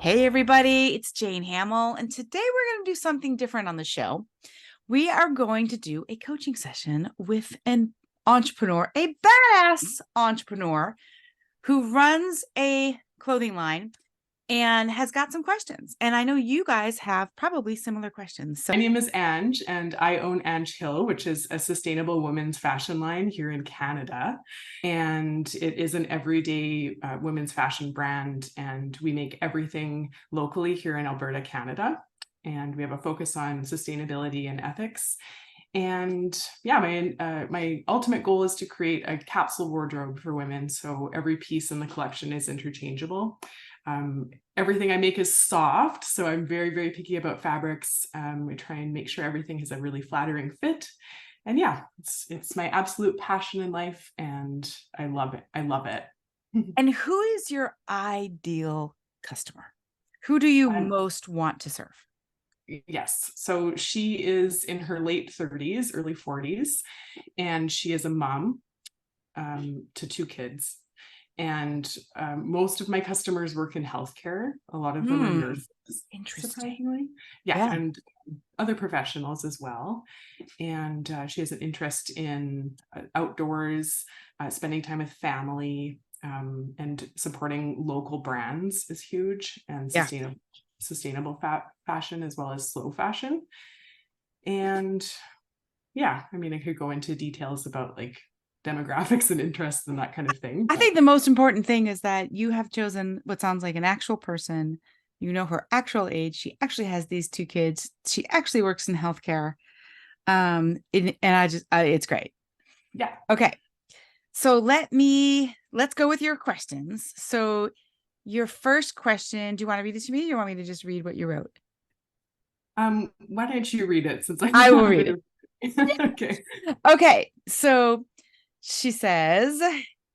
Hey, everybody, it's Jane Hamill, and today we're going to do something different on the show. We are going to do a coaching session with an entrepreneur, a badass entrepreneur who runs a clothing line and has got some questions. And I know you guys have probably similar questions. So My name is Ange, and I own Ange Hill, which is a sustainable women's fashion line here in Canada. And it is an everyday women's fashion brand. And we make everything locally here in Alberta, Canada. And we have a focus on sustainability and ethics. And yeah, my ultimate goal is to create a capsule wardrobe for women. So every piece in the collection is interchangeable. Everything I make is soft, so I'm very, very picky about fabrics. I try and make sure everything has a really flattering fit. And yeah, it's my absolute passion in life, and I love it. I love it. and who is your ideal customer? Who do you Um, most want to serve? yes, so she is in her late 30s, early 40s, and she is a mom to two kids. And most of my customers work in healthcare. A lot of them are nurses, Interesting. surprisingly. Yeah, Yeah. and other professionals as well. And she has an interest in outdoors, spending time with family, and supporting local brands is huge, and Yeah. sustainable fashion as well as slow fashion. And yeah, I mean, I could go into details about like demographics and interests and that kind of thing, I but think the most important thing is that you have chosen what sounds like an actual person. You know her actual age. She actually has these two kids. She actually works in healthcare. It's great. yeah. Okay. So let's go with your questions. So your first question, do you want to read it to me or you want me to just read what you wrote? Why don't you read it since I I will have a read bit it. of okay. Okay. So she says,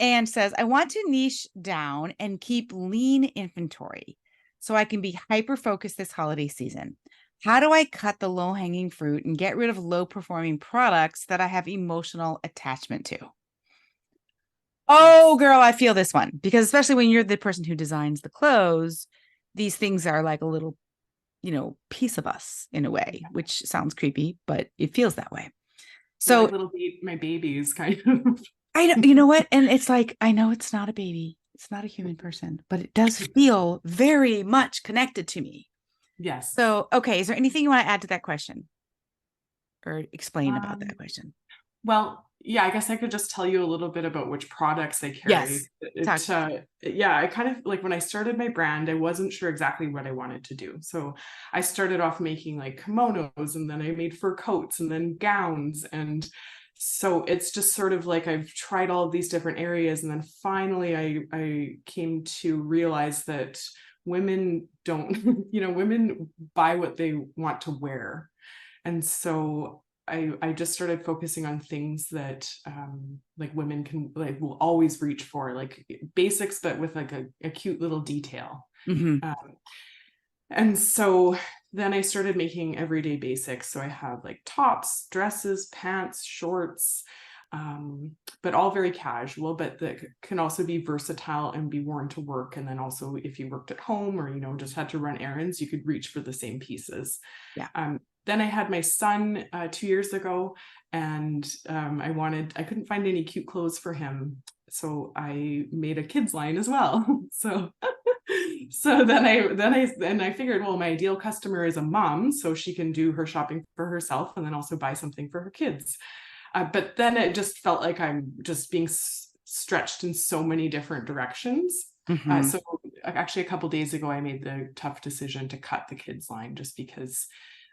and says, I want to niche down and keep lean inventory so I can be hyper focused this holiday season. How do I cut the low hanging fruit and get rid of low performing products that I have emotional attachment to? Oh, Yes. girl, I feel this one because especially when you're the person who designs the clothes, these things are like a little, piece of us in a way, which sounds creepy, but it feels that way. They're like So little my babies kind of. I know, you know what? And it's like, I know it's not a baby, it's not a human person, but it does feel very much connected to me. Yes. So, okay, is there anything you want to add to that question or explain about Um, that question? well, yeah, I guess I could just tell you a little bit about which products I Yes. carry. Talk. Yeah, I kind of like when I started my brand, I wasn't sure exactly what I wanted to do. So I started off making like kimonos, and then I made fur coats and then gowns. And so it's just sort of like I've tried all of these different areas. And then finally I came to realize that women don't, women buy what they want to wear. And so I just started focusing on things that like women can like will always reach for, like basics, but with like a cute little detail. Mhm. Um, and so then I started making everyday basics. So I have like tops, dresses, pants, shorts, but all very casual, but that can also be versatile and be worn to work. And then also if you worked at home or, just had to run errands, you could reach for the same pieces. Yeah. Then I had my son 2 years ago, and I couldn't find any cute clothes for him. So I made a kids line as well. So then I figured, well, my ideal customer is a mom, so she can do her shopping for herself and then also buy something for her kids. But then it just felt like I'm just being stretched in so many different directions. Mhm. So actually, a couple days ago, I made the tough decision to cut the kids line just because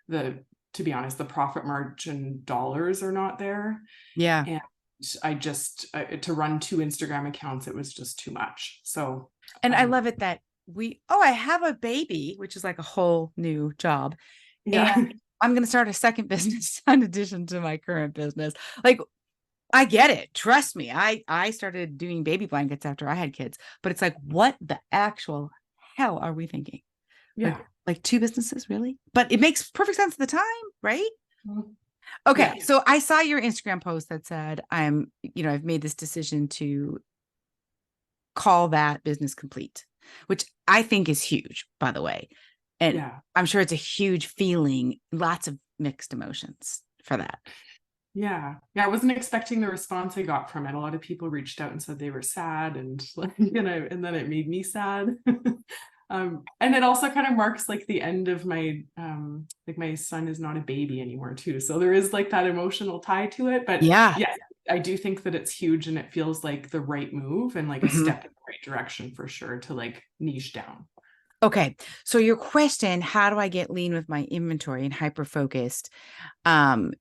to be honest, the profit margin dollars are not there, Yeah. and I just to run two Instagram accounts, it was just too much. So And I um, love it that I have a baby, which is like a whole new job. And yeah. I'm going to start a second business in addition to my current business. Like, I get it. Trust me. I started doing baby blankets after I had kids, but it's like, what the actual hell are we thinking? Yeah. Like two businesses, really? But it makes perfect sense at the time, right? Yeah. Okay, so I saw your Instagram post that said I've made this decision to call that business complete, which I think is huge, by the way. And Yeah. I'm sure it's a huge feeling, lots of mixed emotions for that. Yeah. Yeah. I wasn't expecting the response I got from it. A lot of people reached out and said they were sad and like, and then it made me sad. And it also kind of marks like the end of my like my son is not a baby anymore too. So there is like that emotional tie to it. But Yeah. yeah, I do think that it's huge and it feels like the right move and like a Mhm. step in the right direction for sure to like niche down. Okay. So your question, how do I get lean with my inventory and hyper focused? Um,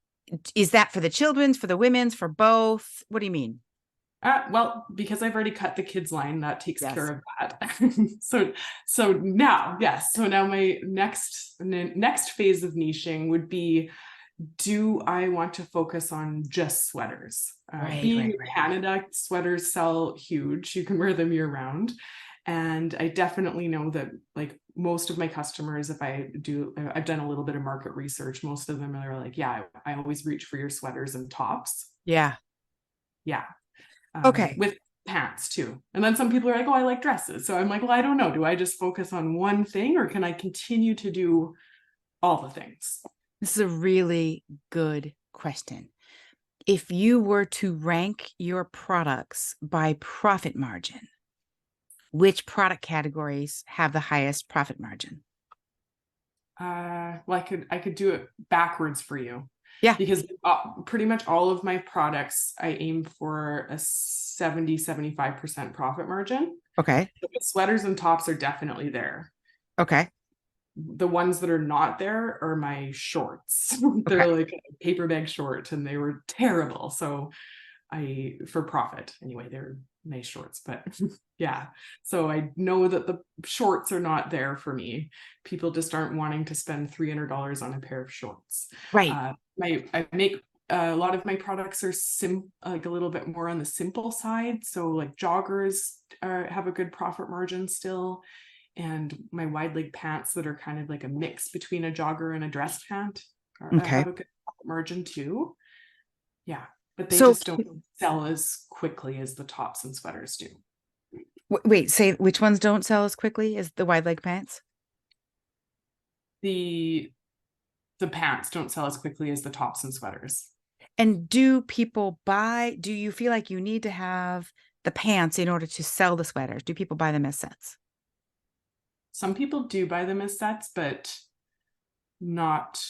is that for the children's, for the women's, for both? What do you mean? Well, because I've already cut the kids line, that takes care Yes. of that. So now, yes. So now my next phase of niching would be, do I want to focus on just sweaters? Right, Being right, in right. Canada, sweaters sell huge. You can wear them year round. And I definitely know that like most of my customers, I've done a little bit of market research. Most of them are like, yeah, I always reach for your sweaters and tops. Yeah. Yeah. Okay. With pants too. And then some people are like, oh, I like dresses. So I'm like, well, I don't know. Do I just focus on one thing or can I continue to do all the things? This is a really good question. If you were to rank your products by profit margin, which product categories have the highest profit margin? Well, I could do it backwards for you Yeah. because pretty much all of my products, I aim for a 75% profit margin. Okay. So the sweaters and tops are definitely there. Okay. The ones that are not there are my shorts. Okay. They're like a paper bag short and they were terrible. So for profit anyway, they're nice shorts, but yeah. So I know that the shorts are not there for me. People just aren't wanting to spend $300 on a pair of shorts. Right. I make a lot of my products are like a little bit more on the simple side. So like joggers have a good profit margin still. And my wide leg pants that are kind of like a mix between a jogger and a dress pant Okay. have a good profit margin too. Yeah, but they So just don't sell as quickly as the tops and sweaters do. wait, say which ones don't sell as quickly as the wide leg pants? The the pants don't sell as quickly as the tops and sweaters. And do you feel like you need to have the pants in order to sell the sweaters? Do people buy them as sets? Some people do buy them as sets, but not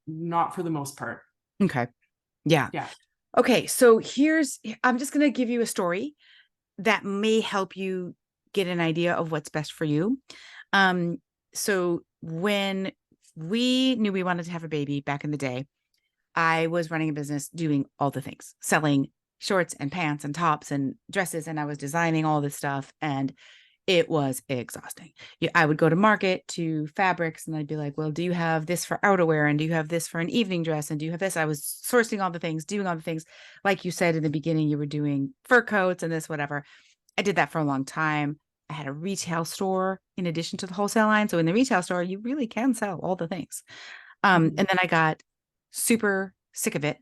not for the most part. Okay. Yeah. Yeah. Okay. I'm just going to give you a story that may help you get an idea of what's best for you. So when we knew we wanted to have a baby back in the day, I was running a business doing all the things, selling shorts and pants and tops and dresses. And I was designing all this stuff. And it was exhausting. I would go to market to fabrics and I'd be like, well, do you have this for outerwear? And do you have this for an evening dress? And do you have this? I was sourcing all the things, doing all the things. Like you said in the beginning, you were doing fur coats and this, whatever. I did that for a long time. I had a retail store in addition to the wholesale line. So in the retail store, you really can sell all the things. Mhm. And then I got super sick of it,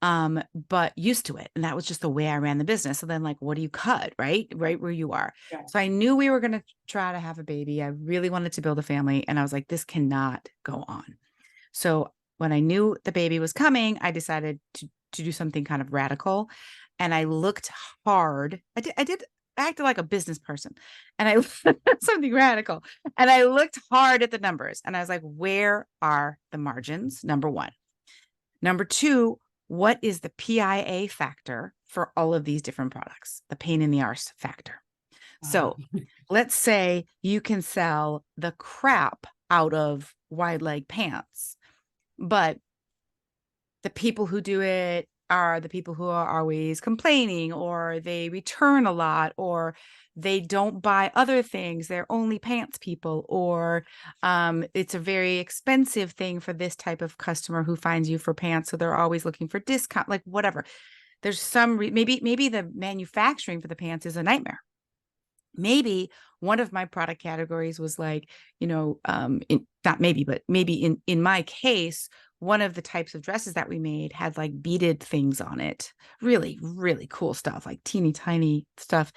but used to it. And that was just the way I ran the business. So then, like, what do you cut? Right where you are. Yeah. So I knew we were going to try to have a baby. I really wanted to build a family. And I was like, this cannot go on. So when I knew the baby was coming, I decided to do something kind of radical. And I looked hard. I acted like a business person and I something radical. And I looked hard at the numbers and I was like, where are the margins? Number one. Number two, what is the PIA factor for all of these different products? The pain in the arse factor. So let's say you can sell the crap out of wide leg pants, but the people who do it are the people who are always complaining, or they return a lot, or they don't buy other things. They're only pants people, or it's a very expensive thing for this type of customer who finds you for pants. So they're always looking for discount, like whatever. There's maybe the manufacturing for the pants is a nightmare. Maybe one of my product categories was like, not maybe, but maybe in my case, one of the types of dresses that we made had like beaded things on it. Really, really cool stuff, like teeny tiny stuff.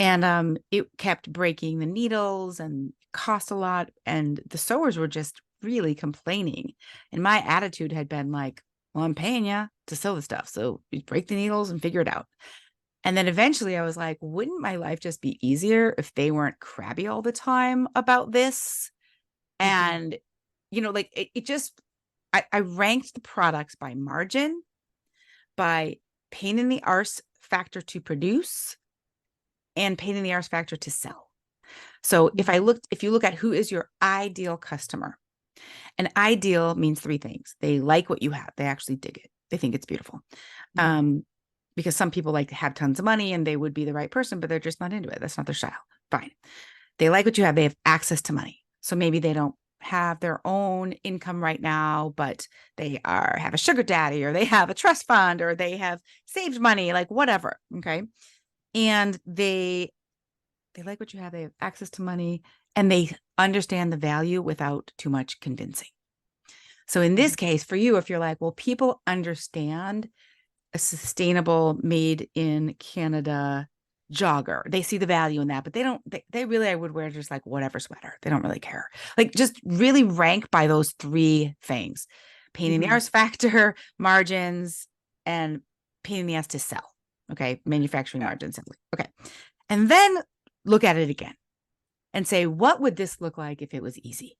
And it kept breaking the needles and cost a lot. And the sewers were just really complaining. And my attitude had been like, well, I'm paying you to sew the stuff. So you break the needles and figure it out. And then eventually I was like, wouldn't my life just be easier if they weren't crabby all the time about this? And, like it just, I ranked the products by margin, by pain in the arse factor to produce, and pain in the arse factor to sell. So if you look at who is your ideal customer, an ideal means three things. They like what you have. They actually dig it. They think it's beautiful. Because some people like to have tons of money and they would be the right person, but they're just not into it. That's not their style. Fine. They like what you have. They have access to money. So maybe they don't have their own income right now, but they have a sugar daddy, or they have a trust fund, or they have saved money, like whatever. Okay. And they like what you have. They have access to money and they understand the value without too much convincing. So in this case, for you, if you're like, well, people understand a sustainable made in Canada jogger, they see the value in that, but they really, I would wear just like whatever sweater. They don't really care. Like just really rank by those three things: pain in the arse factor, margins, and pain in the ass to sell. Okay. Manufacturing margins. Okay. And then look at it again and say, what would this look like if it was easy?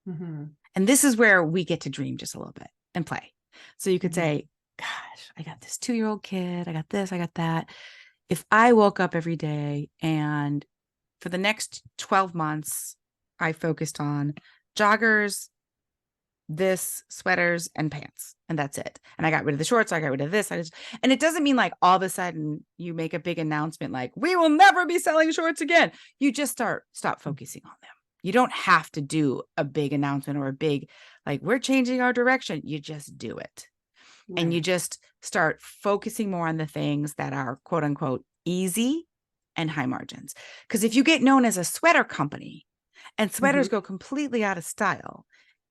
And this is where we get to dream just a little bit and play. So you could say, gosh, I got this 2-year-old kid. I got this, I got that. If I woke up every day and for the next 12 months, I focused on joggers, this, sweaters, and pants, and that's it. And I got rid of the shorts. I got rid of this. And it doesn't mean like all of a sudden you make a big announcement like, we will never be selling shorts again. You just stop focusing on them. You don't have to do a big announcement or a big, like, we're changing our direction. You just do it. Right. And you just start focusing more on the things that are quote unquote easy and high margins. Because if you get known as a sweater company and sweaters go completely out of style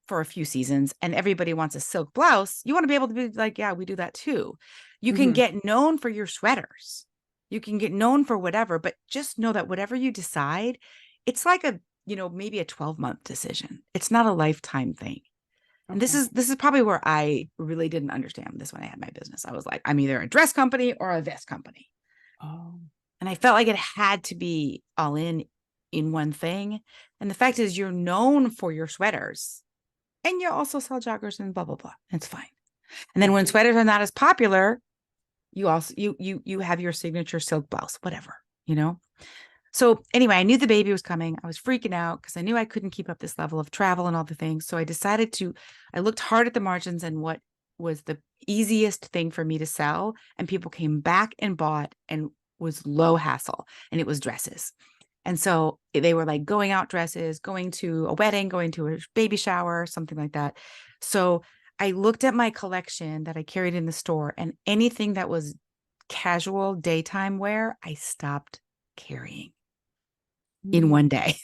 for a few seasons and everybody wants a silk blouse, you want to be able to be like, yeah, we do that too. You can get known for your sweaters. You can get known for whatever, but just know that whatever you decide, it's like maybe a 12-month decision. It's not a lifetime thing. And this is probably where I really didn't understand this when I had my business. I was like, I'm either a dress company or a vest company. Oh. And I felt like it had to be all in one thing. And the fact is, you're known for your sweaters and you also sell joggers and blah, blah, blah. It's fine. And then when sweaters are not as popular, you also, you have your signature silk blouse, whatever, So anyway, I knew the baby was coming. I was freaking out because I knew I couldn't keep up this level of travel and all the things. So I looked hard at the margins and what was the easiest thing for me to sell. And people came back and bought and was low hassle. And it was dresses. And so they were like going out dresses, going to a wedding, going to a baby shower, something like that. So I looked at my collection that I carried in the store, and anything that was casual daytime wear, I stopped carrying in one day.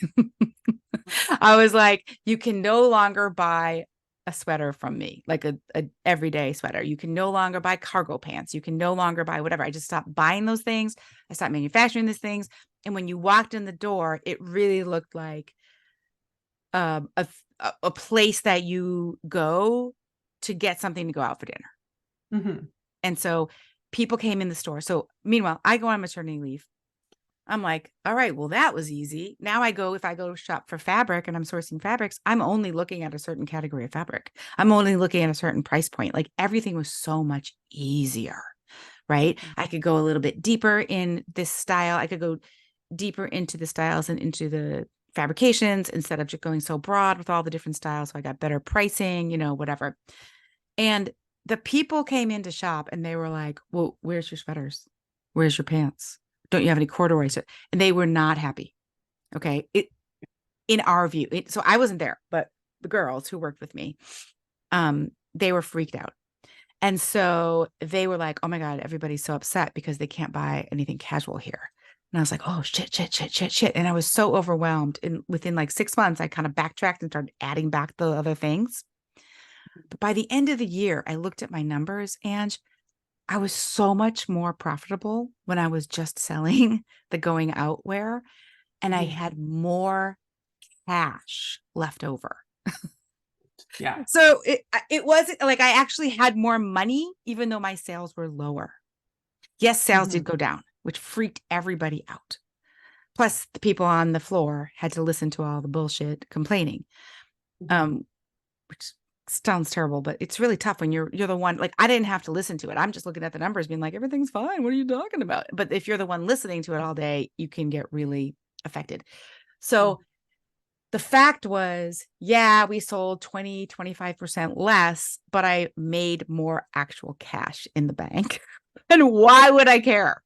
I was like, you can no longer buy a sweater from me, like a everyday sweater. You can no longer buy cargo pants. You can no longer buy whatever. I just stopped buying those things. I stopped manufacturing these things. And when you walked in the door, it really looked like a place that you go to get something to go out for dinner. And so people came in the store. So meanwhile, I go on maternity leave. I'm like, all right, well, that was easy. Now if I go shop for fabric and I'm sourcing fabrics, I'm only looking at a certain category of fabric. I'm only looking at a certain price point. Like everything was so much easier, right? I could go a little bit deeper in this style. I could go deeper into the styles and into the fabrications instead of just going so broad with all the different styles. So I got better pricing, whatever. And the people came in to shop and they were like, well, where's your sweaters? Where's your pants? Don't you have any corduroys? And they were not happy. Okay. In our view. So I wasn't there, but the girls who worked with me, they were freaked out. And so they were like, oh my God, everybody's so upset because they can't buy anything casual here. And I was like, oh, shit. And I was so overwhelmed. And within like 6 months, I kind of backtracked and started adding back the other things. But by the end of the year, I looked at my numbers, and I was so much more profitable when I was just selling the going out wear, and I Mhm. had more cash left over. Yeah. So it wasn't like I actually had more money, even though my sales were lower. Yes, sales did Mhm. go down, which freaked everybody out. Plus, the people on the floor had to listen to all the bullshit complaining, Mhm. which sounds terrible, but it's really tough when you're the one. Like, I didn't have to listen to it. I'm just looking at the numbers, being like, everything's fine. What are you talking about? But if you're the one listening to it all day, you can get really affected. Mhm. So the fact was, yeah, we sold 20, 25% less, but I made more actual cash in the bank. And why would I care?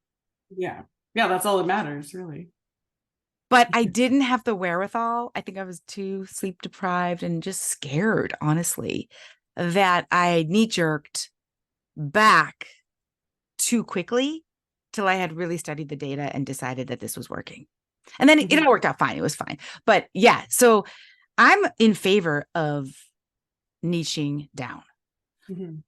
Yeah. Yeah, that's all that matters, really. But I didn't have the wherewithal. I think I was too sleep deprived and just scared, honestly, that I knee jerked back too quickly till I had really studied the data and decided that this was working. And then it Mhm. all worked out fine. It was fine. But yeah, so I'm in favor of niching down. Mhm.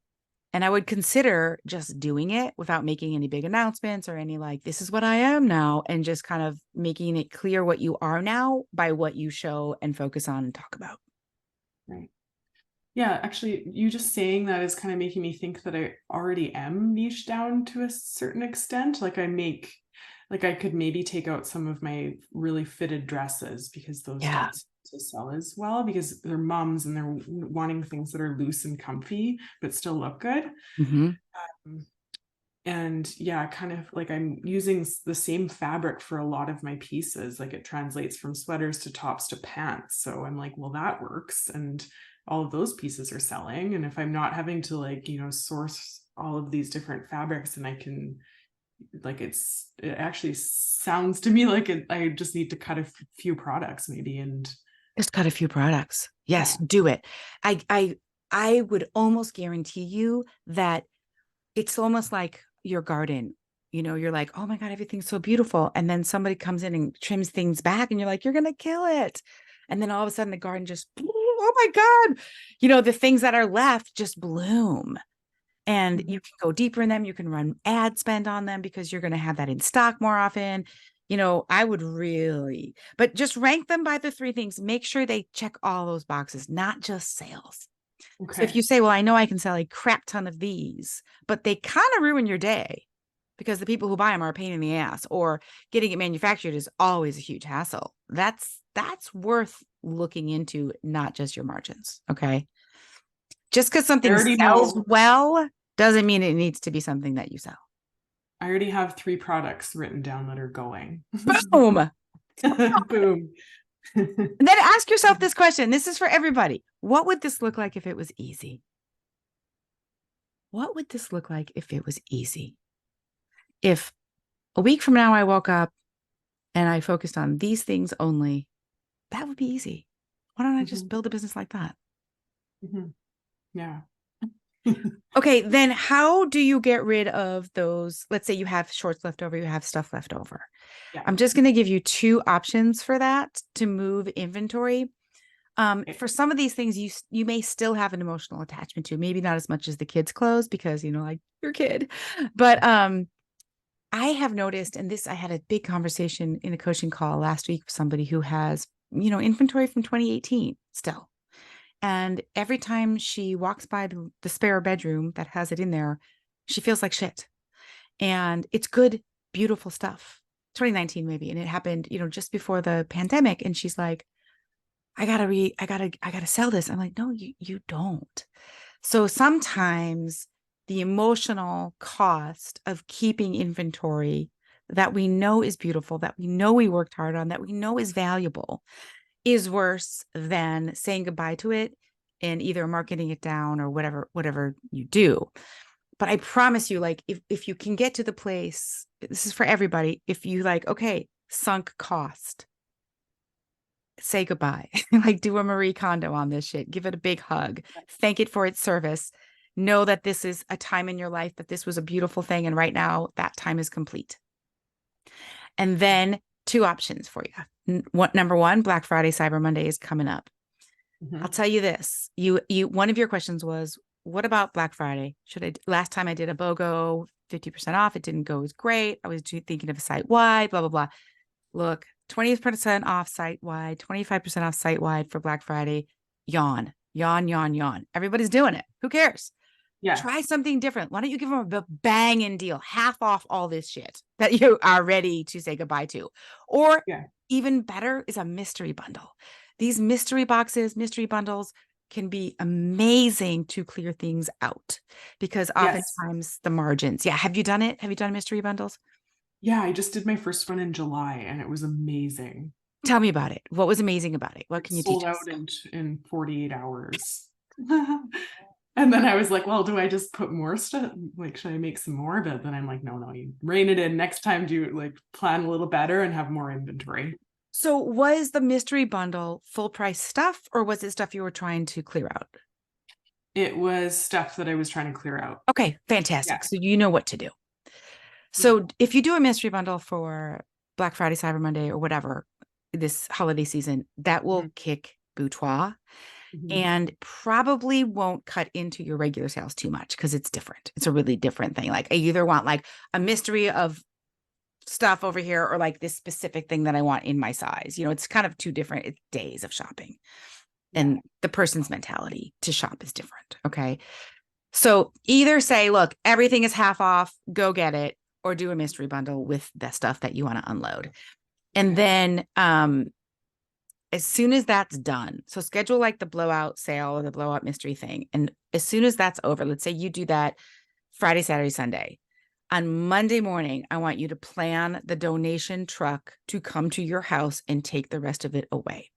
And I would consider just doing it without making any big announcements or any like, this is what I am now, and just kind of making it clear what you are now by what you show and focus on and talk about. Right. Yeah, actually, you just saying that is kind of making me think that I already am niche down to a certain extent. Like I could maybe take out some of my really fitted dresses because those Yeah. don't seem to sell as well because they're moms and they're wanting things that are loose and comfy but still look good. Mm-hmm. Um, and yeah, kind of like I'm using the same fabric for a lot of my pieces. Like it translates from sweaters to tops to pants. So I'm like, well, that works. And all of those pieces are selling. And if I'm not having to like, source all of these different fabrics and I can like it actually sounds to me like I just need to cut a few products maybe and Just cut a few products. Yes, yeah. do it. I would almost guarantee you that it's almost like your garden. You're like, oh my God, everything's so beautiful. And then somebody comes in and trims things back, and you're like, you're going to kill it. And then all of a sudden the garden just, oh my God, the things that are left just bloom. And Mhm. you can go deeper in them. You can run ad spend on them because you're going to have that in stock more often. I would really, but just rank them by the three things. Make sure they check all those boxes, not just sales. So if Okay. you say, well, I know I can sell a crap ton of these, but they kind of ruin your day because the people who buy them are a pain in the ass, or getting it manufactured is always a huge hassle. That's worth looking into, not just your margins. Okay. Just because I something already sells know well doesn't mean it needs to be something that you sell. I already have 3 products written down that are going. Boom. Boom. And then ask yourself this question. This is for everybody. What would this look like if it was easy? What would this look like if it was easy? If a week from now I woke up and I focused on these things only, that would be easy. Why don't I just Mhm. build a business like that? Mhm. Yeah. Okay, then how do you get rid of those? Let's say you have shorts left over, you have stuff left over. Yeah. I'm just going to give you two options for that to move inventory. Okay. For some of these things, you may still have an emotional attachment to, maybe not as much as the kids' clothes because like your kid, but I have noticed, and I had a big conversation in a coaching call last week with somebody who has inventory from 2018 still, and every time she walks by the spare bedroom that has it in there, she feels like shit, and it's good, beautiful stuff. 2019 maybe, and it happened just before the pandemic, and she's like, I gotta sell this. I'm like, no, you don't. So sometimes the emotional cost of keeping inventory that we know is beautiful, that we know we worked hard on, that we know is valuable, is worse than saying goodbye to it and either marketing it down or whatever you do. But I promise you, like, if you can get to the place, this is for everybody, if you like, okay, sunk cost, say goodbye. Like, do a Marie Kondo on this shit. Give it a big hug. Thank it for its service. Know that this is a time in your life that this was a beautiful thing. And right now, that time is complete. And then two options for you. Number one, Black Friday, Cyber Monday is coming up. I'll Mhm. tell you this. One of your questions was, what about Black Friday? Last time I did a BOGO 50% off. It didn't go as great. I was thinking of a site wide, blah, blah, blah. Look, 20% off site wide, 25% off site wide for Black Friday. Yawn, yawn, yawn, yawn. Everybody's doing it. Who cares? Yeah. Try something different. Why don't you give them a banging deal, half off all this shit that you are ready to say goodbye to? Or even better is a mystery bundle. These mystery boxes, mystery bundles can be amazing to clear things out because oftentimes the margins. Yeah. Have you done it? Have you done mystery bundles? Yeah, I just did my first one in July and it was amazing. Tell me about it. What was amazing about it? What can you teach us? Sold out in 48 hours. And then I was like, well, do I just put more stuff? Like, should I make some more? But then I'm like, no, you rein it in. Next time, do like plan a little better and have more inventory. So was the mystery bundle full price stuff or was it stuff you were trying to clear out? It was stuff that I was trying to clear out. Okay, fantastic. So you know what to do. So if you do a mystery bundle for Black Friday, Cyber Monday, or whatever, this holiday season, that will kick boudoir and probably won't cut into your regular sales too much because it's different. It's a really different thing. Like I either want like a mystery of stuff over here or like this specific thing that I want in my size. It's kind of two different days of shopping and the person's mentality to shop is different. Okay. So either say, look, everything is half off, go get it, or do a mystery bundle with the stuff that you want to unload. And then as soon as that's done, so schedule like the blowout sale or the blowout mystery thing. And as soon as that's over, let's say you do that Friday, Saturday, Sunday. On Monday morning, I want you to plan the donation truck to come to your house and take the rest of it away.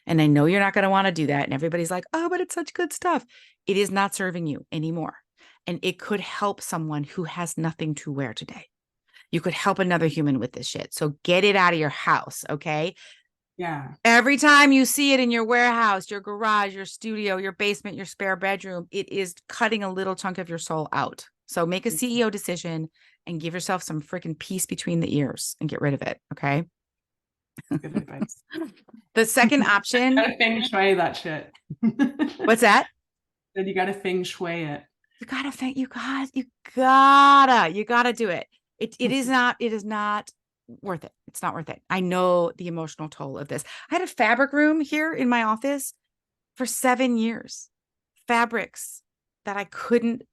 And I know you're not going to want to do that. And everybody's like, oh, but it's such good stuff. It is not serving you anymore. And it could help someone who has nothing to wear today. You could help another human with this shit. So get it out of your house. Okay. Yeah. Every time you see it in your warehouse, your garage, your studio, your basement, your spare bedroom, it is cutting a little chunk of your soul out. So make a CEO decision and give yourself some freaking peace between the ears and get rid of it. Okay. Good advice. The second option. You gotta feng shui that shit. What's that? Then you gotta feng shui it. You gotta do it. It is not worth it. It's not worth it. I know the emotional toll of this. I had a fabric room here in my office for 7 years. Fabrics that I couldn't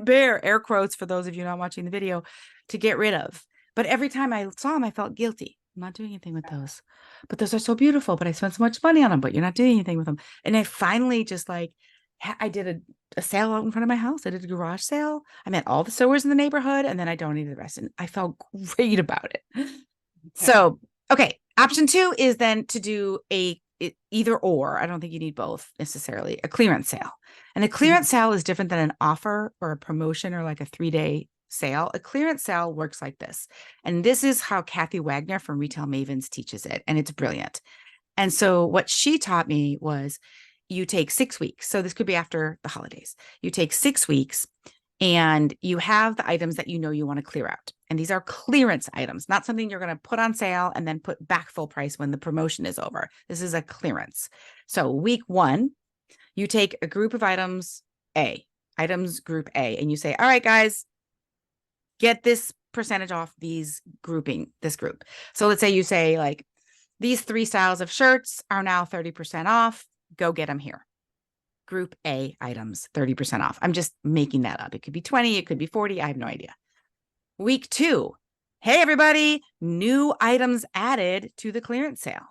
bear, air quotes for those of you not watching the video, to get rid of. But every time I saw them, I felt guilty. I'm not doing anything with those. But those are so beautiful, but I spent so much money on them, but you're not doing anything with them. And I finally just like, I did a sale out in front of my house. I did a garage sale. I met all the sewers in the neighborhood and then I donated the rest. And I felt great about it. Okay. So, okay. Option 2 is then to do either or. I don't think you need both necessarily. A clearance sale. And a clearance sale is different than an offer or a promotion or like a 3-day sale. A clearance sale works like this. And this is how Kathy Wagner from Retail Mavens teaches it. And it's brilliant. And so what she taught me was you take 6 weeks. So this could be after the holidays. You take 6 weeks and you have the items that you know you want to clear out. And these are clearance items, not something you're going to put on sale and then put back full price when the promotion is over. This is a clearance. So week 1, you take a group of items group A, and you say, all right, guys, get this percentage off this group. So let's say you say like, these 3 styles of shirts are now 30% off. Go get them here. Group A items, 30% off. I'm just making that up. It could be 20, it could be 40. I have no idea. Week 2. Hey, everybody, new items added to the clearance sale.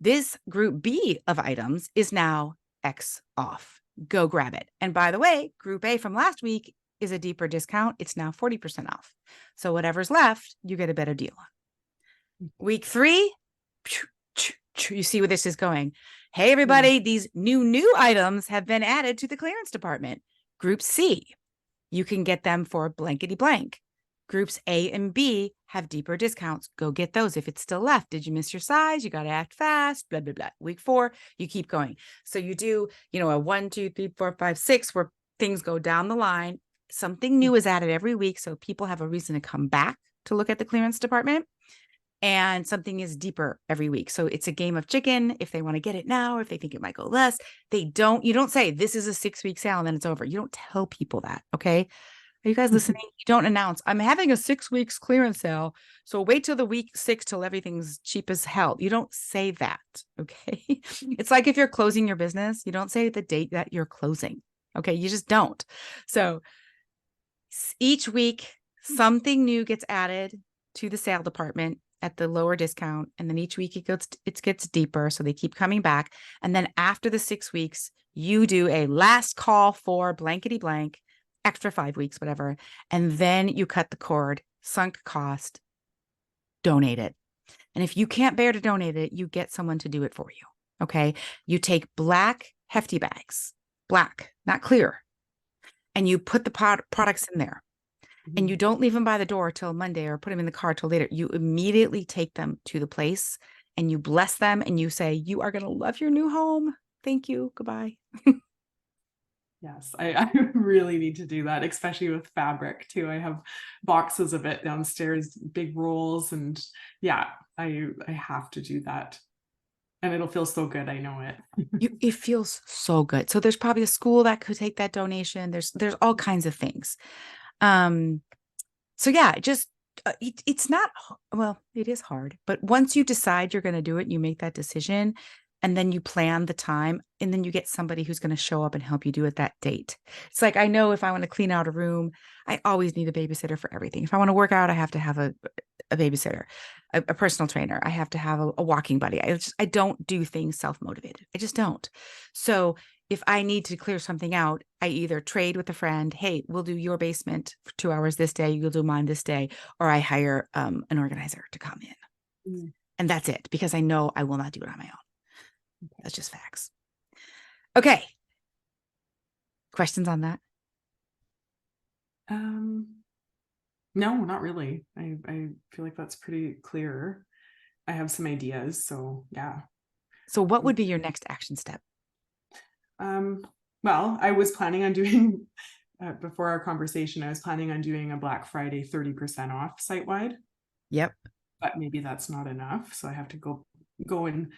This group B of items is now X off. Go grab it. And by the way, group A from last week is a deeper discount. It's now 40% off. So whatever's left, you get a better deal on. Week 3, you see where this is going. Hey, everybody, these new items have been added to the clearance department. Group C, you can get them for blankety blank. Groups A and B have deeper discounts. Go get those if it's still left. Did you miss your size? You got to act fast, blah, blah, blah. Week 4, you keep going. So you do, a 1, 2, 3, 4, 5, 6, where things go down the line. Something new is added every week. So people have a reason to come back to look at the clearance department. and something is deeper every week. So it's a game of chicken. If they want to get it now, if they think it might go less, you don't say this is a 6-week sale and then it's over. You don't tell people that. Okay. Are you guys listening? You don't announce, I'm having a 6 weeks clearance sale. So wait till the week 6 till everything's cheap as hell. You don't say that. Okay. It's like if you're closing your business, you don't say the date that you're closing. Okay. You just don't. So each week, something new gets added to the sale department at the lower discount. And then each week it gets deeper. So they keep coming back. And then after the 6 weeks, you do a last call for blankety blank, extra 5 weeks, whatever. And then you cut the cord, sunk cost, donate it. And if you can't bear to donate it, you get someone to do it for you. Okay. You take black hefty bags, black, not clear, and you put the products in there. And you don't leave them by the door till Monday or put them in the car till later. You immediately take them to the place and you bless them and you say, you are going to love your new home. Thank you. Goodbye. Yes, I really need to do that, especially with fabric too. I have boxes of it downstairs, big rolls, and yeah, I have to do that. And it'll feel so good. I know it. It feels so good. So there's probably a school that could take that donation. There's all kinds of things. So yeah, it's not, well, it is hard, but once you decide you're going to do it, you make that decision and then you plan the time and then you get somebody who's going to show up and help you do it that date. It's like, I know if I want to clean out a room, I always need a babysitter for everything. If I want to work out, I have to have a babysitter, a personal trainer. I have to have a walking buddy. I don't do things self-motivated. I just don't. So if I need to clear something out, I either trade with a friend, hey, we'll do your basement for 2 hours this day, you'll do mine this day, or I hire an organizer to come in. And that's it, because I know I will not do it on my own. That's just facts. Okay. Questions on that? No, not really. I feel like that's pretty clear. I have some ideas, so yeah. So what would be your next action step? Well, I was planning on doing, before our conversation, I was planning on doing a Black Friday 30% off site-wide. Yep. But maybe that's not enough. So I have to go and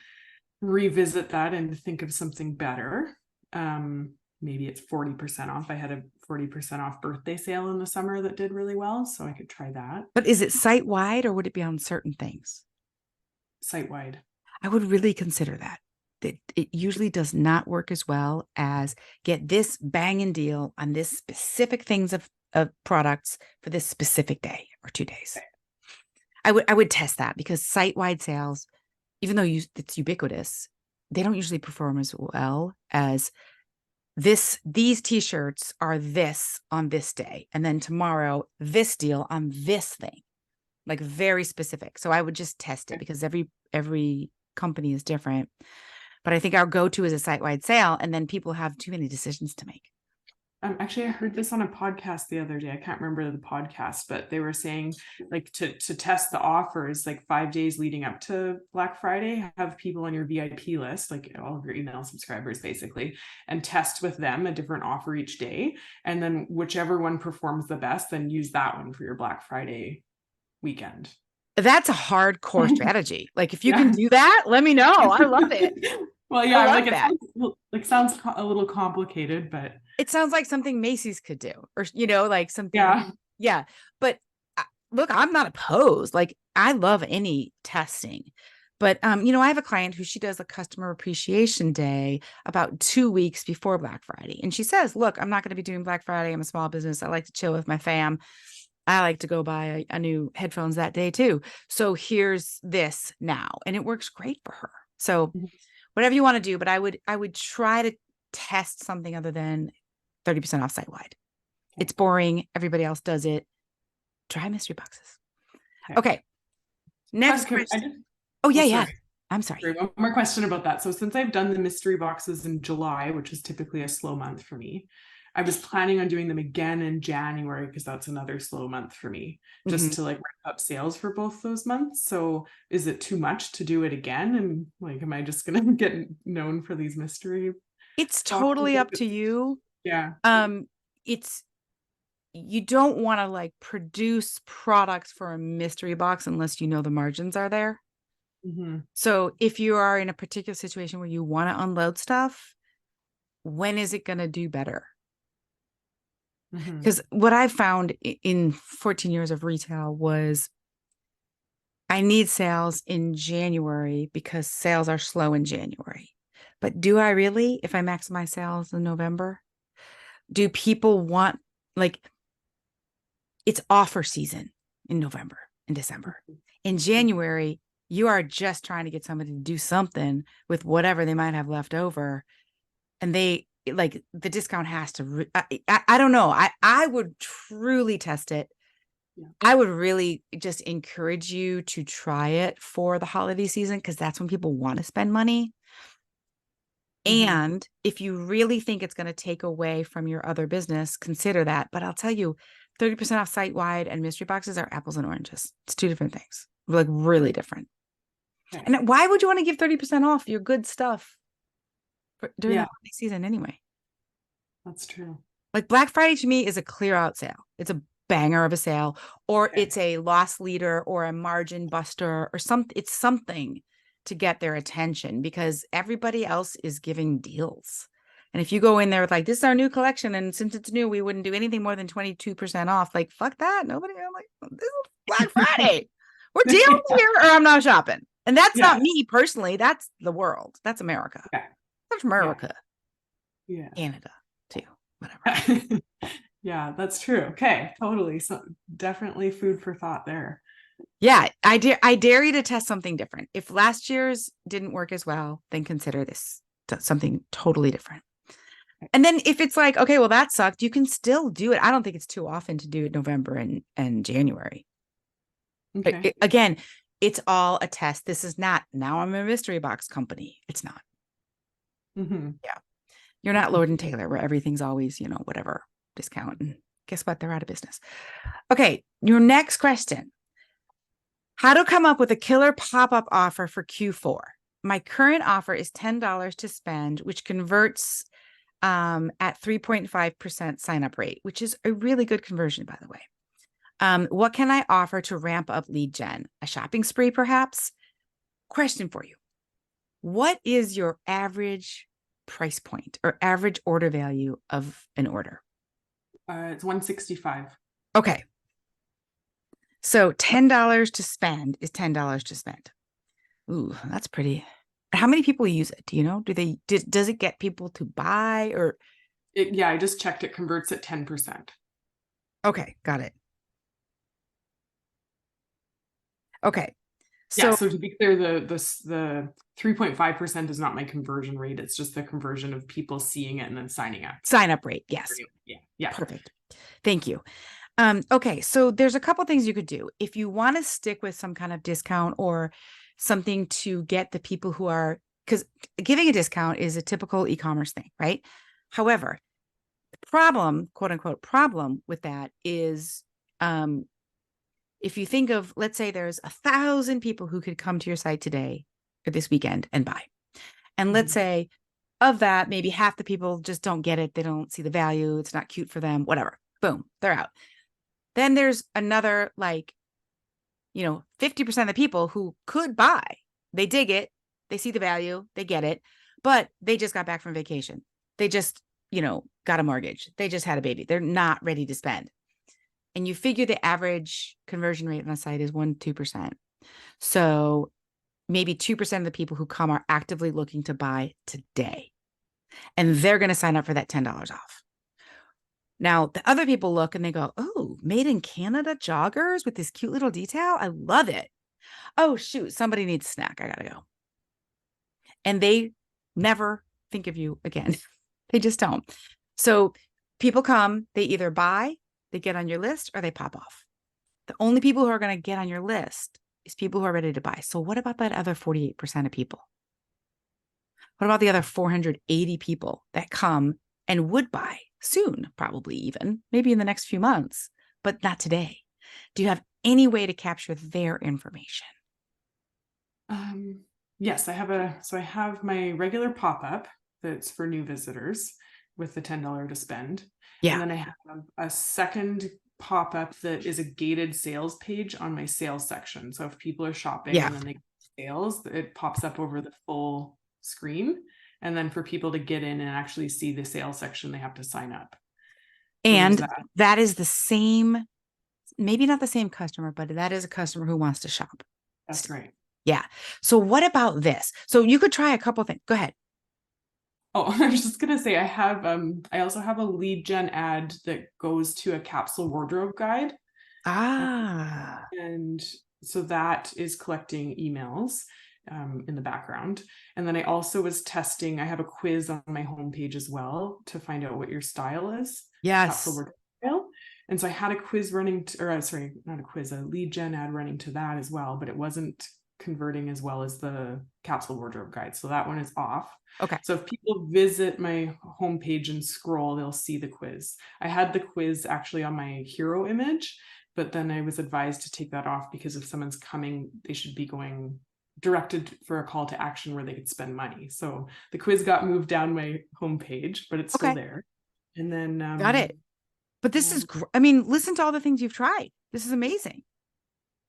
revisit that and think of something better. Maybe it's 40% off. I had a 40% off birthday sale in the summer that did really well, so I could try that. But is it site-wide or would it be on certain things? Site-wide. I would really consider that. It usually does not work as well as get this banging deal on this specific things of products for this specific day or 2 days. I would test that, because site-wide sales, even though it's ubiquitous, they don't usually perform as well as these t-shirts are this on this day, and then tomorrow this deal on this thing, like very specific. So I would just test it, because every company is different. But I think our go-to is a site-wide sale, and then people have too many decisions to make. Actually, I heard this on a podcast the other day. I can't remember the podcast, but they were saying, like, to test the offers, like 5 days leading up to Black Friday, have people on your VIP list, like all of your email subscribers basically, and test with them a different offer each day. And then whichever one performs the best, then use that one for your Black Friday weekend. That's a hardcore strategy. Like, if you can do that, let me know. I love it. Well, yeah, like it sounds a little complicated, but it sounds like something Macy's could do, or like something. Yeah. But look, I'm not opposed. Like, I love any testing. But I have a client who she does a customer appreciation day about 2 weeks before Black Friday, and she says, "Look, I'm not going to be doing Black Friday. I'm a small business. I like to chill with my fam. I like to go buy a new headphones that day too. So here's this now," and it works great for her. So whatever you want to do, but I would try to test something other than 30% off site-wide. It's boring. Everybody else does it. Try mystery boxes. Okay. Next question. Yeah. I'm sorry. One more question about that. So since I've done the mystery boxes in July, which is typically a slow month for me, I was planning on doing them again in January, because that's another slow month for me, just to like ramp up sales for both those months. So is it too much to do it again? And like, am I just going to get known for these mystery? It's totally up to you. Yeah. It's you don't want to like produce products for a mystery box unless you know the margins are there. Mm-hmm. So if you are in a particular situation where you want to unload stuff, when is it going to do better? Mm-hmm. Because what I found in 14 years of retail was I need sales in January because sales are slow in January. But do I really, if I maximize sales in November? Do people want, like, it's offer season in November and December. In January, you are just trying to get somebody to do something with whatever they might have left over. And they like the discount has to, I don't know. I would truly test it. Yeah. I would really just encourage you to try it for the holiday season because that's when people want to spend money. Mm-hmm. And if you really think it's going to take away from your other business, consider that. But I'll tell you, 30% off site wide and mystery boxes are apples and oranges. It's two different things, like really different. Okay. And why would you want to give 30% off your good stuff during the Yeah, holiday season anyway? that's true. Like Black Friday to me is a clear out sale. It's a banger of a sale, or Okay. it's a loss leader or a margin buster or something. It's something to get their attention because everybody else is giving deals. And if you go in there with like, this is our new collection, and since it's new, we wouldn't do anything more than 22% off. Like, fuck that. Nobody, I'm like, this is Black Friday. We're dealing Yeah. here, or I'm not shopping. And that's Yeah. not me personally. That's the world. That's America. Yeah. That's America. Yeah. Canada too. Whatever. Yeah. Yeah, that's true. Okay, totally. So definitely food for thought there. Yeah, I dare you to test something different. If last year's didn't work as well, then consider this something totally different. And then if it's like, okay, well, that sucked, you can still do it. I don't think it's too often to do it November and January. Okay. Again, it's all a test. This is not, now I'm a mystery box company. It's not. Mm-hmm. Yeah. You're not Lord and Taylor where everything's always, whatever discount. And guess what? They're out of business. Okay. Your next question. How to come up with a killer pop-up offer for Q4. My current offer is $10 to spend, which converts at 3.5% sign-up rate, which is a really good conversion, by the way. What can I offer to ramp up lead gen? A shopping spree, perhaps? Question for you. What is your average price point or average order value of an order? It's 165. Okay. So $10 to spend is $10 to spend. Ooh, that's pretty. How many people use it? Do you know? Does it get people to buy or? Yeah, I just checked. It converts at 10%. Okay, got it. Okay. Yeah, So so to be clear, the 3.5% is not my conversion rate. It's just the conversion of people seeing it and then signing up. sign up rate, yes. Yeah. Perfect. Thank you. Okay, so there's a couple things you could do. If you want to stick with some kind of discount or something to get the people who are, because giving a discount is a typical e-commerce thing, right? However, the problem, quote unquote, problem with that is if you think of, let's say there's 1,000 people who could come to your site today or this weekend and buy. And let's say of that, maybe half the people just don't get it. They don't see the value. It's not cute for them, whatever. Boom, they're out. Then there's another 50% of the people who could buy. They dig it. They see the value. They get it. But they just got back from vacation. They just, got a mortgage. They just had a baby. They're not ready to spend. And you figure the average conversion rate on a site is 1-2%. So maybe 2% of the people who come are actively looking to buy today. And they're going to sign up for that $10 off. Now, the other people look and they go, oh, made in Canada joggers with this cute little detail. I love it. Oh, shoot, somebody needs a snack. I got to go. And they never think of you again. They just don't. So people come, they either buy, they get on your list, or they pop off. The only people who are going to get on your list is people who are ready to buy. So what about that other 48% of people? What about the other 480 people that come and would buy soon, probably even, maybe in the next few months, but not today? Do you have any way to capture their information? Yes, I have my regular pop-up that's for new visitors. with the $10 to spend. Yeah. And then I have a second pop-up that is a gated sales page on my sales section. So if people are shopping Yeah. and then they sales, it pops up over the full screen. And then for people to get in and actually see the sales section, they have to sign up. So And that is the same, maybe not the same customer, but that is a customer who wants to shop. That's right. Yeah. So what about this? So you could try a couple things. Go ahead. Oh, I was just gonna say I also have a lead gen ad that goes to a capsule wardrobe guide. Ah. And so that is collecting emails in the background. And then I also was testing, I have a quiz on my homepage as well to find out what your style is. Yes. Capsule wardrobe style. And so I had a quiz running, sorry, not a quiz, a lead gen ad running to that as well, but it wasn't converting as well as the capsule wardrobe guide. So that one is off. Okay. So if people visit my homepage and scroll, they'll see the quiz. I had the quiz actually on my hero image, but then I was advised to take that off because if someone's coming, they should be going directed for a call to action where they could spend money. So the quiz got moved down my homepage, but it's still there. And then got it. But this is, I mean, listen to all the things you've tried. This is amazing.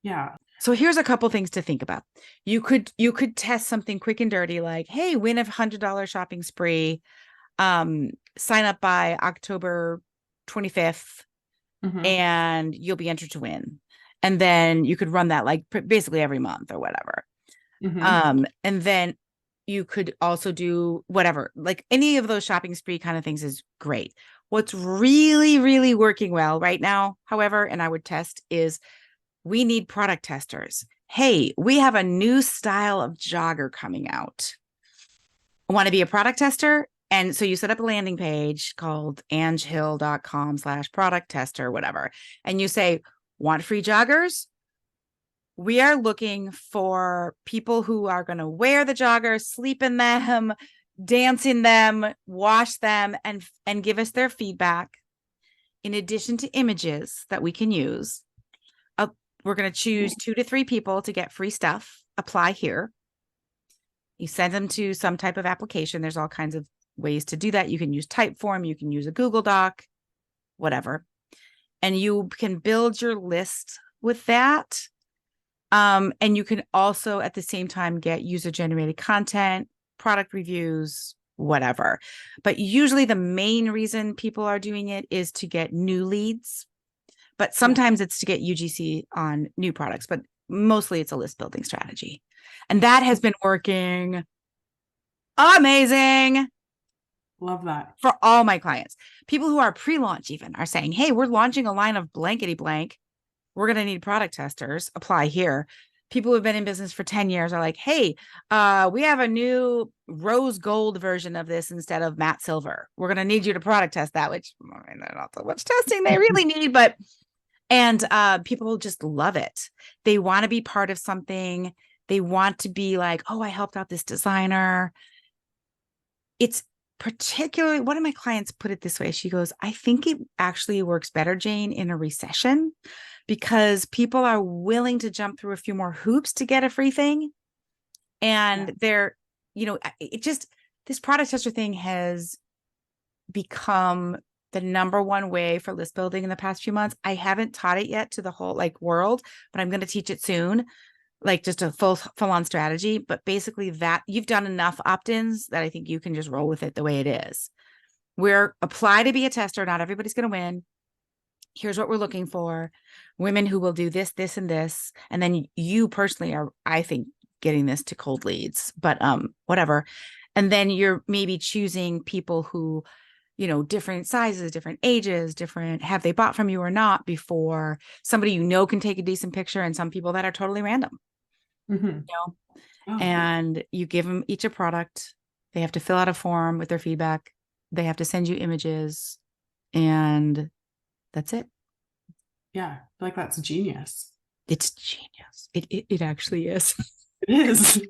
Yeah. So here's a couple things to think about. You could test something quick and dirty, like, hey, win $100 shopping spree. Sign up by October 25th, and you'll be entered to win. And then you could run that like basically every month or whatever. And then you could also do whatever, like any of those shopping spree kind of things is great. What's really, really working well right now, however, and I would test is we need product testers. Hey, we have a new style of jogger coming out. Want to be a product tester? And so you set up a landing page called angehill.com/product tester, whatever. And you say, want free joggers? We are looking for people who are going to wear the joggers, sleep in them, dance in them, wash them, and give us their feedback. In addition to images that we can use, we're going to choose 2 to 3 people to get free stuff. Apply here. You send them to some type of application. There's all kinds of ways to do that. You can use Typeform. You can use a Google Doc, whatever. And you can build your list with that. And you can also at the same time get user-generated content, product reviews, whatever. But usually the main reason people are doing it is to get new leads. But sometimes it's to get UGC on new products, but mostly it's a list building strategy. And that has been working amazing. Love that. For all my clients. People who are pre-launch even are saying, hey, we're launching a line of blankety blank. We're going to need product testers. Apply here. People who have been in business for 10 years are like, hey, we have a new rose gold version of this instead of matte silver. We're going to need you to product test that, which I mean, not so much testing they really need, but and people just love it. They want to be part of something. They want to be like, oh, I helped out this designer. It's particularly, one of my clients put it this way. She goes, I think it actually works better, Jane, in a recession because people are willing to jump through a few more hoops to get a free thing. And they're, it just, this product tester thing has become the number one way for list building in the past few months. I haven't taught it yet to the whole world, but I'm going to teach it soon, like just a full on strategy. But basically that you've done enough opt-ins that I think you can just roll with it the way it is. We're apply to be a tester. Not everybody's going to win. Here's what we're looking for. Women who will do this, this, and this. And then you personally are, I think, getting this to cold leads, but whatever. And then you're maybe choosing people who, different sizes, different ages, different, have they bought from you or not before, somebody can take a decent picture, and some people that are totally random. And you give them each a product. They have to fill out a form with their feedback. They have to send you images, and that's it. Yeah, I feel like that's genius. It's genius. It actually is. It is.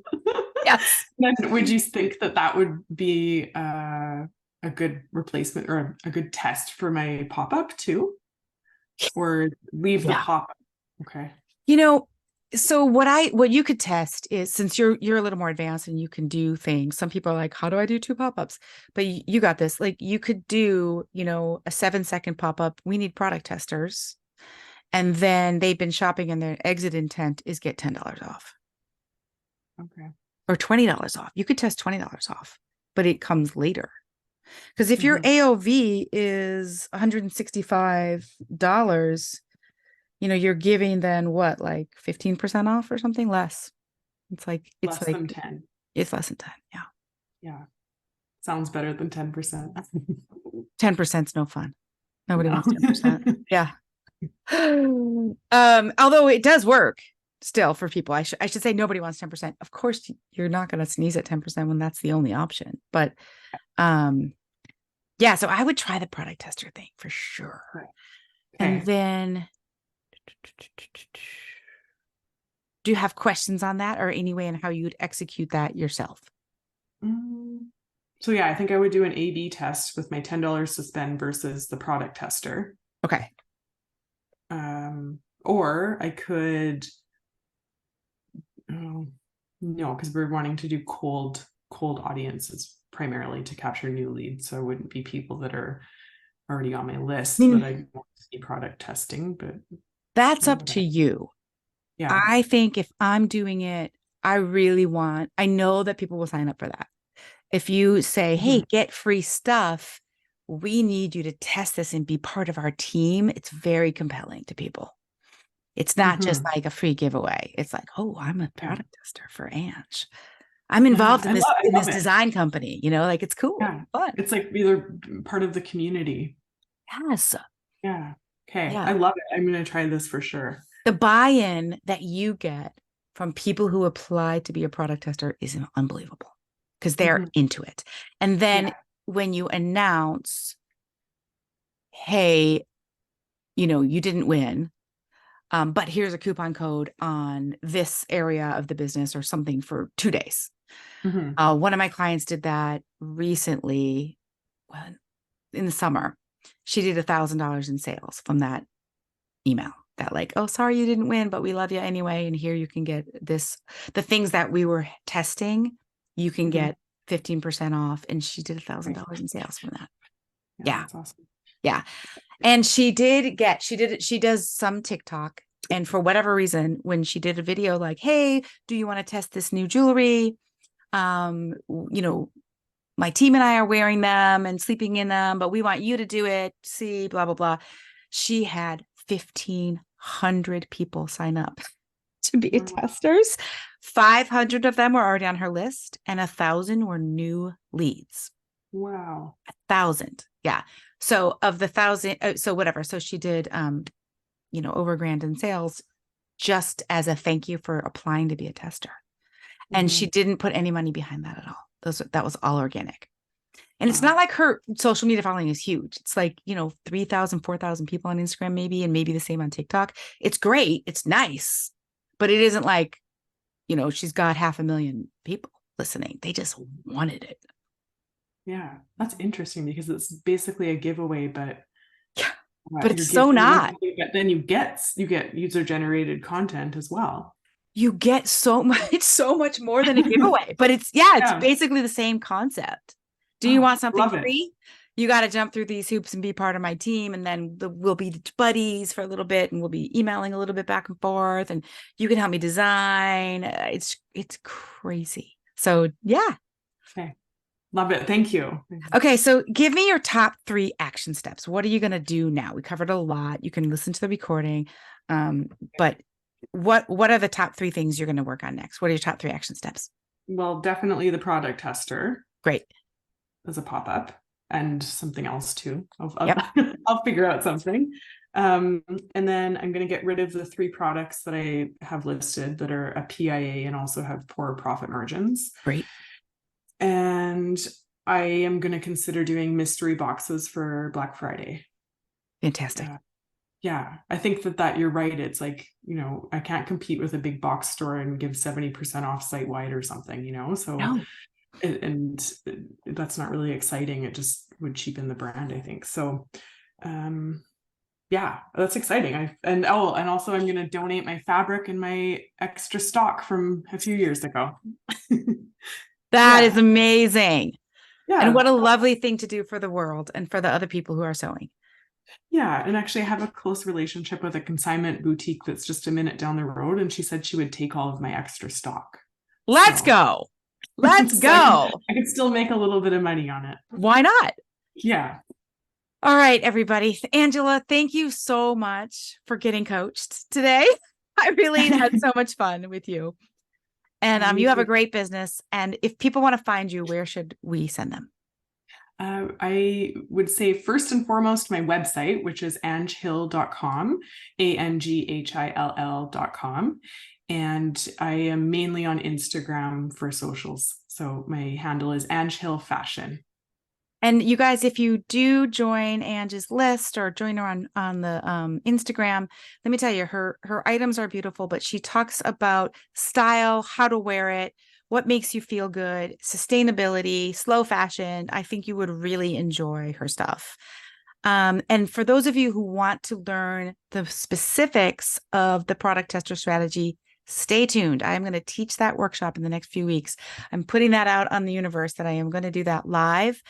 Yes. Then would you think that would be a good replacement or a good test for my pop-up too? Or leave the pop-up? Okay. So what you could test is, since you're a little more advanced and you can do things, some people are like, how do I do 2 pop-ups? But you got this. Like you could do, a 7-second pop-up. We need product testers. And then they've been shopping and their exit intent is get $10 off Okay. or $20 off. You could test $20 off, but it comes later. Because if your Mhm. AOV is $165, you're giving then what, like 15% off or something less. It's Less than 10. it's less than 10. Yeah. Yeah. Sounds better than 10%. 10% is no fun. Nobody No. wants 10%. Yeah. Although it does work still for people. I should say nobody wants 10%. Of course, you're not going to sneeze at 10% when that's the only option. But yeah, so I would try the product tester thing for sure. And Okay. then do you have questions on that or any way in how you'd execute that yourself? So yeah, I think I would do an A/B test with my $10 to spend versus the product tester. Okay. Or I could, no, because we're wanting to do cold audiences primarily to capture new leads. So it wouldn't be people that are already on my list that I want to see product testing, but that's up to you. Yeah. I think if I'm doing it, I know that people will sign up for that. If you say, hey, get free stuff, we need you to test this and be part of our team, it's very compelling to people. It's not just like a free giveaway. It's like, oh, I'm a product tester for Ange. I'm involved in this design company, like it's cool. Yeah. Fun. It's like either part of the community. Yes. Yeah. Okay. Yeah. I love it. I'm going to try this for sure. The buy-in that you get from people who apply to be a product tester is unbelievable because they're into it. And then when you announce, hey, you didn't win, but here's a coupon code on this area of the business or something for 2 days. One of my clients did that recently, in the summer. She did $1,000 in sales from that email. That like, oh, sorry you didn't win, but we love you anyway. And here you can get this, the things that we were testing, you can get 15% off. And she did $1,000 in sales from that. Yeah. That's awesome. Yeah. And she does some TikTok. And for whatever reason, when she did a video like, hey, do you want to test this new jewelry? My team and I are wearing them and sleeping in them, but we want you to do it. See, blah, blah, blah. She had 1,500 people sign up to be testers. 500 of them were already on her list and 1,000 were new leads. Wow. 1,000. Yeah. So of the 1,000, so whatever. So she did, over $1,000 in sales just as a thank you for applying to be a tester. And she didn't put any money behind that at all. That was all organic. And it's not like her social media following is huge. It's like, 3,000, 4,000 people on Instagram, maybe, and maybe the same on TikTok. It's great. It's nice, but it isn't like, she's got 500,000 people listening. They just wanted it. Yeah. That's interesting because it's basically a giveaway, but but it's so not. But then you get user generated content as well. You get so much more than a giveaway, but it's basically the same concept. Do you want something free? You got to jump through these hoops and be part of my team. And then we'll be buddies for a little bit and we'll be emailing a little bit back and forth and you can help me design. It's crazy. So yeah. Okay. Love it. Thank you. Okay. So give me your top 3 action steps. What are you going to do now? We covered a lot. You can listen to the recording. But what are the top 3 things you're going to work on next? What are your top 3 action steps? Well, definitely the product tester. Great. As a pop-up and something else too. I'll figure out something. And then I'm going to get rid of the 3 products that I have listed that are a PIA and also have poor profit margins. Great. And I am going to consider doing mystery boxes for Black Friday. Fantastic. Yeah, I think that you're right. It's like, I can't compete with a big box store and give 70% off site-wide or something, so no. And that's not really exciting. It just would cheapen the brand, I think. So Yeah, that's exciting. And also I'm going to donate my fabric and my extra stock from a few years ago. That Yeah. is amazing. And Yeah. what a lovely thing to do for the world and for the other people who are sewing. Yeah. And actually, I have a close relationship with a consignment boutique that's just a minute down the road. And she said she would take all of my extra stock. Let's So, go. Let's so go. I could still make a little bit of money on it. Why not? Yeah. All right, everybody. Angela, thank you so much for getting coached today. I really had so much fun with you. And you have a great business. And if people want to find you, where should we send them? I would say first and foremost, my website, which is anghill.com, ANGHILL.com. And I am mainly on Instagram for socials. So my handle is Anghill Fashion. And you guys, if you do join Angie's list or join her on the Instagram, let me tell you, her items are beautiful, but she talks about style, how to wear it, what makes you feel good, sustainability, slow fashion. I think you would really enjoy her stuff. And for those of you who want to learn the specifics of the product tester strategy, stay tuned. I am going to teach that workshop in the next few weeks. I'm putting that out on the universe that I am going to do that live.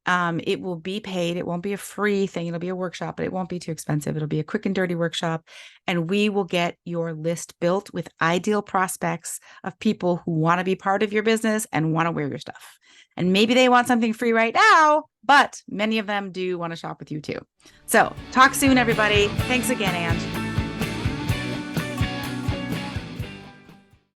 It will be paid. It won't be a free thing. It'll be a workshop, but it won't be too expensive. It'll be a quick and dirty workshop. And we will get your list built with ideal prospects of people who want to be part of your business and want to wear your stuff. And maybe they want something free right now, but many of them do want to shop with you too. So talk soon, everybody. Thanks again, Ange.